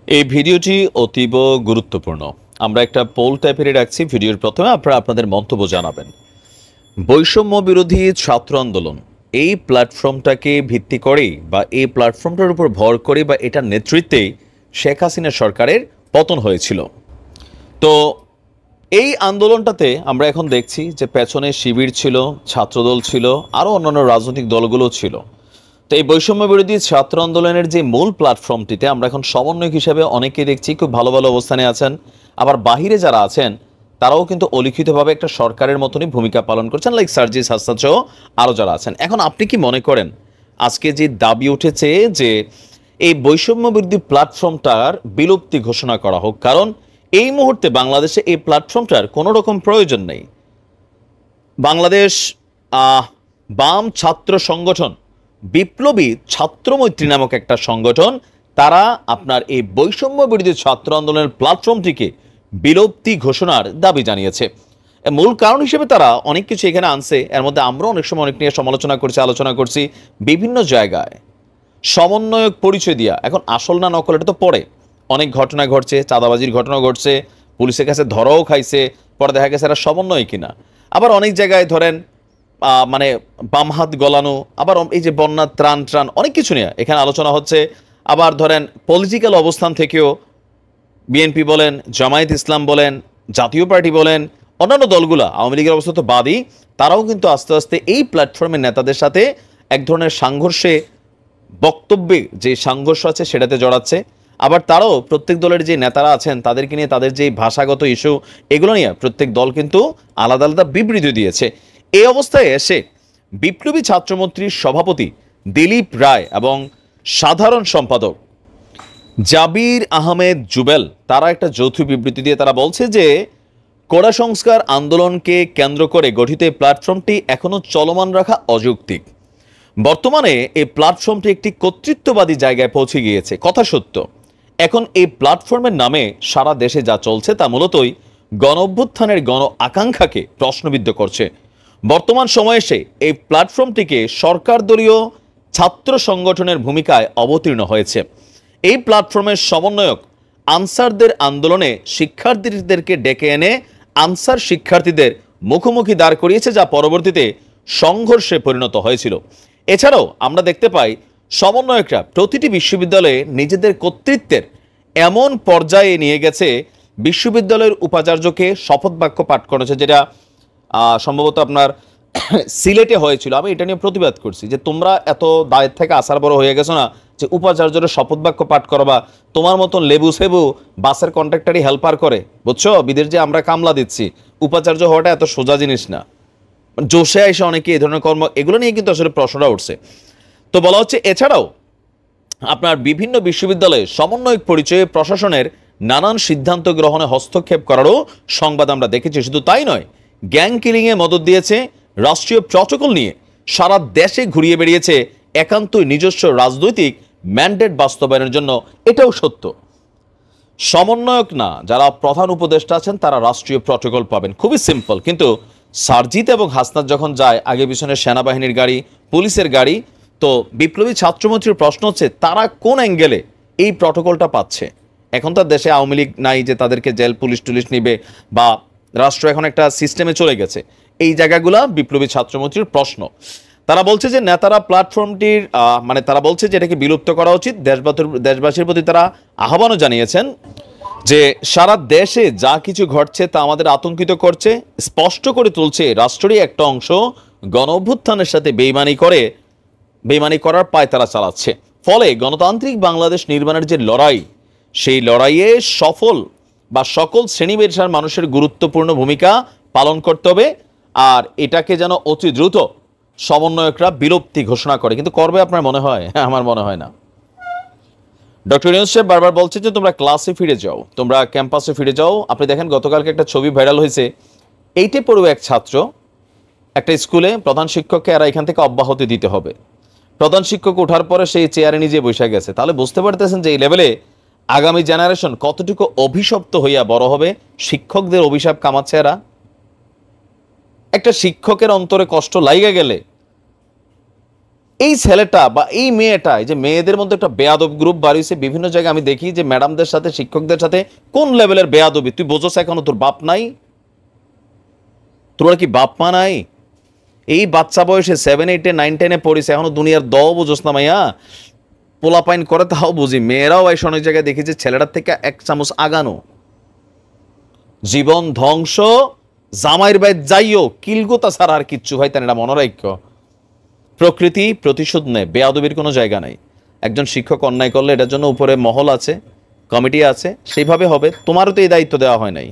এই ভিডিওটি অতীব গুরুত্বপূর্ণ। আমরা একটা পোল টাইপের রাখছি। ভিডিওর প্রথমে আপনারা আপনাদের মন্তব্য জানাবেন। বৈষম্য বিরোধী ছাত্র আন্দোলন এই প্ল্যাটফর্মটাকে ভিত্তি করেই বা এই প্ল্যাটফর্মটার উপর ভর করে বা এটার নেতৃত্বেই শেখ হাসিনা সরকারের পতন হয়েছিল। তো এই আন্দোলনটাতে আমরা এখন দেখছি যে পেছনে শিবির ছিল, ছাত্রদল ছিল, আরও অন্যান্য রাজনৈতিক দলগুলো ছিল। তো এই বৈষম্য বিরোধী ছাত্র আন্দোলনের যে মূল প্ল্যাটফর্মটিতে আমরা এখন সমন্বয়ক হিসেবে অনেকেই দেখছি খুব ভালো ভালো অবস্থানে আছেন। আবার বাহিরে যারা আছেন তারাও কিন্তু অলিখিতভাবে একটা সরকারের মতনই ভূমিকা পালন করছেন, লাইক সার্জিস হাসান সহ আরও যারা আছেন। এখন আপনি কি মনে করেন আজকে যে দাবি উঠেছে যে এই বৈষম্য বিরোধী প্ল্যাটফর্মটার বিলুপ্তি ঘোষণা করা হোক, কারণ এই মুহূর্তে বাংলাদেশে এই প্ল্যাটফর্মটার কোনো রকম প্রয়োজন নেই। বাংলাদেশ বাম ছাত্র সংগঠন বিপ্লবী ছাত্রমৈত্রী নামক একটা সংগঠন, তারা আপনার এই বৈষম্য বিরোধী ছাত্র আন্দোলনের প্ল্যাটফর্মটিকে বিলুপ্তি ঘোষণার দাবি জানিয়েছে। মূল কারণ হিসেবে তারা অনেক কিছু এখানে আনছে। এর মধ্যে আমরা অনেক সময় অনেক নিয়ে সমালোচনা করছি, আলোচনা করছি বিভিন্ন জায়গায়। সমন্বয়ক পরিচয় দিয়া এখন আসল না নকল এটা তো পরে অনেক ঘটনা ঘটছে, চাঁদাবাজির ঘটনা ঘটছে, পুলিশের কাছে ধরাও খাইছে, পরে দেখা গেছে এরা সমন্বয় কিনা। আবার অনেক জায়গায় ধরেন মানে বাম হাত গলানো, আবার এই যে বন্যা ত্রাণ অনেক কিছু নিয়ে এখানে আলোচনা হচ্ছে। আবার ধরেন পলিটিক্যাল অবস্থান থেকেও বিএনপি বলেন, জামায়াত ইসলাম বলেন, জাতীয় পার্টি বলেন, অন্যান্য দলগুলা আওয়ামী লীগের অবস্থা তো বাদই, তারাও কিন্তু আস্তে আস্তে এই প্ল্যাটফর্মের নেতাদের সাথে এক ধরনের সংঘর্ষে, বক্তব্যে যে সংঘর্ষ আছে সেটাতে জড়াচ্ছে। আবার তারাও প্রত্যেক দলের যে নেতারা আছেন তাদেরকে নিয়ে তাদের যে ভাষাগত ইস্যু এগুলো নিয়ে প্রত্যেক দল কিন্তু আলাদা আলাদা বিবৃতি দিয়েছে। এই অবস্থায় এসে বিপ্লবী ছাত্রমৈত্রীর সভাপতি দিলীপ রায় এবং সাধারণ সম্পাদক জাবির আহমেদ জুবেল তারা একটা যৌথ বিবৃতি দিয়ে তারা বলছে যে কোটা সংস্কার আন্দোলনকে কেন্দ্র করে গঠিত এই প্ল্যাটফর্মটি এখনো চলমান রাখা অযৌক্তিক। বর্তমানে এই প্ল্যাটফর্মটি একটি কর্তৃত্ববাদী জায়গায় পৌঁছে গিয়েছে, কথা সত্য। এখন এই প্ল্যাটফর্মের নামে সারা দেশে যা চলছে তা মূলতই গণ অভ্যুত্থানের গণ আকাঙ্ক্ষাকে প্রশ্নবিদ্ধ করছে। বর্তমান সময়ে এসে এই প্ল্যাটফর্মটিকে সরকার দলীয় ছাত্র সংগঠনের ভূমিকায় অবতীর্ণ হয়েছে। এই প্ল্যাটফর্মের সমন্বয়ক আনসারদের আন্দোলনে শিক্ষার্থীদেরকে ডেকে এনে আনসার শিক্ষার্থীদের মুখোমুখি দাঁড় করিয়েছে, যা পরবর্তীতে সংঘর্ষে পরিণত হয়েছিল। এছাড়াও আমরা দেখতে পাই সমন্বয়করা প্রতিটি বিশ্ববিদ্যালয়ে নিজেদের কর্তৃত্বের এমন পর্যায়ে নিয়ে গেছে, বিশ্ববিদ্যালয়ের উপাচার্যকে শপথ বাক্য পাঠ করেছে, যেটা সম্ভবত আপনার সিলেটে হয়েছিল। আমি এটা নিয়ে প্রতিবাদ করছি যে তোমরা এত দায়ের থেকে আসার বড় হয়ে গেছো না যে উপাচার্যের শপথ বাক্য পাঠ করবা। তোমার মতন লেবু সেবু বাসের কন্ট্রাক্টারই হেল্পার করে, বুঝছো? বিদের যে আমরা কামলা দিচ্ছি, উপাচার্য হওয়াটা এত সোজা জিনিস না। জোশে এসে অনেকে এই ধরনের কর্ম, এগুলো নিয়ে কিন্তু আসলে প্রশ্নটা উঠছে। তো বলা হচ্ছে এছাড়াও আপনার বিভিন্ন বিশ্ববিদ্যালয়ে সমন্বয়ক পরিচয়ে প্রশাসনের নানান সিদ্ধান্ত গ্রহণে হস্তক্ষেপ করারও সংবাদ আমরা দেখেছি। শুধু তাই নয়, গ্যাং কিলিংয়ে মদত দিয়েছে, রাষ্ট্রীয় প্রটোকল নিয়ে সারা দেশে ঘুরিয়ে বেরিয়েছে একান্তই নিজস্ব রাজনৈতিক ম্যান্ডেট বাস্তবায়নের জন্য। এটাও সত্য। সমন্বয়ক না, যারা প্রধান উপদেষ্টা আছেন তারা রাষ্ট্রীয় প্রটোকল পাবেন, খুবই সিম্পল। কিন্তু সারজিৎ এবং হাসনাত যখন যায়, আগে পিছনে সেনাবাহিনীর গাড়ি, পুলিশের গাড়ি। তো বিপ্লবী ছাত্রমৈত্রীর প্রশ্ন হচ্ছে তারা কোন অ্যাঙ্গেলে এই প্রটোকলটা পাচ্ছে? এখন তার দেশে আওয়ামী লীগ নাই যে তাদেরকে জেল পুলিশ টুলিশ নিবে, বা রাষ্ট্র এখন একটা সিস্টেমে চলে গেছে। এই জায়গাগুলা বিপ্লবী ছাত্রমৈত্রীর প্রশ্ন। তারা বলছে যে নেতারা প্ল্যাটফর্মটির মানে তারা বলছে যে এটাকে বিলুপ্ত করা উচিত। দেশবাসীর প্রতি তারা আহ্বানও জানিয়েছেন যে সারা দেশে যা কিছু ঘটছে তা আমাদের আতঙ্কিত করছে, স্পষ্ট করে তুলছে রাষ্ট্রেরই একটা অংশ গণ অভ্যুত্থানের সাথে বেইমানি করার পায় তারা চালাচ্ছে। ফলে গণতান্ত্রিক বাংলাদেশ নির্মাণের যে লড়াই, সেই লড়াইয়ে সফল বা সকল শ্রেণী পেশার মানুষের গুরুত্বপূর্ণ ভূমিকা পালন করতে হবে। আর এটাকে যেন অতি দ্রুত সমন্বয়করা বিলুপ্তি ঘোষণা করে। কিন্তু করবে আপনার মনে হয়? আমার মনে হয় না। ডক্টর ইউনূস সাহেব বারবার বলছে যে তোমরা ক্লাসে ফিরে যাও, তোমরা ক্যাম্পাসে ফিরে যাও। আপনি দেখেন গতকালকে একটা ছবি ভাইরাল হয়েছে, 8-এ পড়ুয়া এক ছাত্র একটা স্কুলে প্রধান শিক্ষককে এরা এখান থেকে অব্যাহতি দিতে হবে। প্রধান শিক্ষক ওঠার পরে সেই চেয়ারে নিজে বসে গেছে। তাহলে বুঝতে পারতেছেন যে এই লেভেলে আগামী জেনারেশন কতটুকু অভিশপ্ত হইয়া বড় হবে। শিক্ষকদের অভিশাপ কামাচ্ছে এরা। একটা শিক্ষকের অন্তরে কষ্ট লাইগা গেলে এই ছেলেটা বা এই মেয়েটা, এই যে মেয়েদের মধ্যে একটা বেয়াদব গ্রুপ বার হয়েছে বিভিন্ন জায়গায়, আমি দেখি যে ম্যাডামদের সাথে শিক্ষকদের সাথে কোন লেভেলের বেয়াদবি, তুই বোঝোস এখনো? তোর বাপ নাই? তোর কি বাপ মা নাই? এই বাচ্চা বয়সে 7, 8, 9, 10 পড়িস, এখনো দুনিয়ার বুঝোস না মাইয়া? পোলাপাইন করে তাও বুঝি, মেয়েরাও ভাই অনেক জায়গায় দেখি যে ছেলেটার থেকে এক চামচ আগানো। জীবন ধ্বংস, জামাইয়ের বাইর যাইও কিলগোতা ছাড়া আর কিচ্ছু ভাই, তার এটা মনোরাইক্য। প্রকৃতি প্রতিশোধ নেয়, বেয়াদবির কোনো জায়গা নাই। একজন শিক্ষক অন্যায় করলে এটার জন্য উপরে মহল আছে, কমিটি আছে, সেইভাবে হবে। তোমারও তো এই দায়িত্ব দেওয়া হয় নাই।